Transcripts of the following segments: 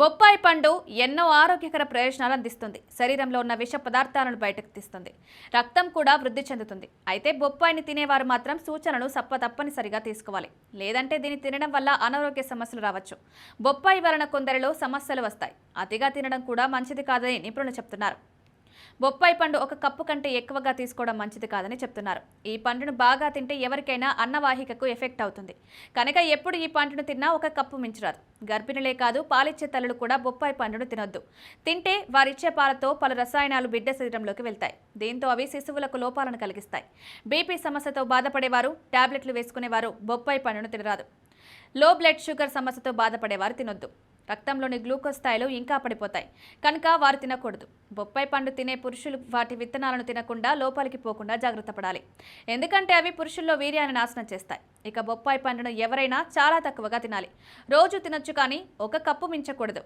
బొప్పాయి పండు ఎన్నో ఆరోగ్యకర ప్రయోజనాలు అందిస్తుంది. శరీరంలో ఉన్న విష పదార్థాలను బయటకు తీస్తుంది. రక్తం కూడా వృద్ధి చెందుతుంది. అయితే బొప్పాయిని తినేవారు మాత్రం సూచనలు తప్పనిసరిగా తీసుకోవాలి. లేదంటే దీన్ని తినడం వల్ల అనారోగ్య సమస్యలు రావచ్చు. బొప్పాయి వలన కొందరిలో సమస్యలు వస్తాయి. అతిగా తినడం కూడా మంచిది కాదని నిపుణులు చెప్తున్నారు. బొప్పాయి పండు ఒక కప్పు కంటే ఎక్కువగా తీసుకోవడం మంచిది కాదని చెప్తున్నారు. ఈ పండును బాగా తింటే ఎవరికైనా అన్నవాహికకు ఎఫెక్ట్ అవుతుంది. కనుక ఎప్పుడు ఈ పండును తిన్నా ఒక కప్పు మించరాదు. గర్భిణులే కాదు, పాలిచ్చే తల్లులు కూడా బొప్పాయి పండును తినొద్దు. తింటే వారిచ్చే పాలతో పలు రసాయనాలు బిడ్డ శరీరంలోకి వెళ్తాయి. దీంతో అవి శిశువులకు లోపాలను కలిగిస్తాయి. బీపీ సమస్యతో బాధపడేవారు, టాబ్లెట్లు వేసుకునేవారు బొప్పాయి పండును తినరాదు. లో బ్లడ్ షుగర్ సమస్యతో బాధపడేవారు తినొద్దు. రక్తంలోని గ్లూకోజ్ స్థాయిలు ఇంకా పడిపోతాయి. కనుక వారు తినకూడదు. బొప్పాయి పండు తినే పురుషులు వాటి విత్తనాలను తినకుండా లోపలికి పోకుండా జాగ్రత్త పడాలి. ఎందుకంటే అవి పురుషుల్లో వీర్యాన్ని నాశనం చేస్తాయి. ఇక బొప్పాయి పండును ఎవరైనా చాలా తక్కువగా తినాలి. రోజు తినొచ్చు, కానీ ఒక కప్పు మించకూడదు.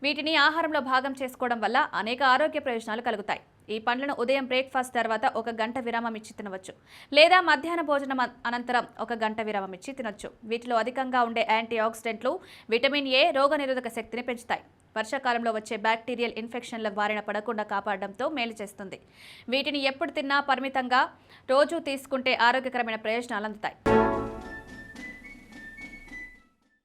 వీటిని ఆహారంలో భాగం చేసుకోవడం వల్ల అనేక ఆరోగ్య ప్రయోజనాలు కలుగుతాయి. ఈ పండ్లను ఉదయం బ్రేక్ఫాస్ట్ తర్వాత 1 గంట విరామం ఇచ్చి తినవచ్చు, లేదా మధ్యాహ్న భోజనం అనంతరం 1 గంట విరామం ఇచ్చి తినొచ్చు. వీటిలో అధికంగా ఉండే యాంటీ ఆక్సిడెంట్లు విటమిన్ ఏ రోగనిరోధక శక్తిని పెంచుతాయి. వర్షాకాలంలో వచ్చే బ్యాక్టీరియల్ ఇన్ఫెక్షన్ల బారిన పడకుండా కాపాడడంతో మేలు చేస్తుంది. వీటిని ఎప్పుడు తిన్నా పరిమితంగా రోజు తీసుకుంటే ఆరోగ్యకరమైన ప్రయోజనాలు అందుతాయి.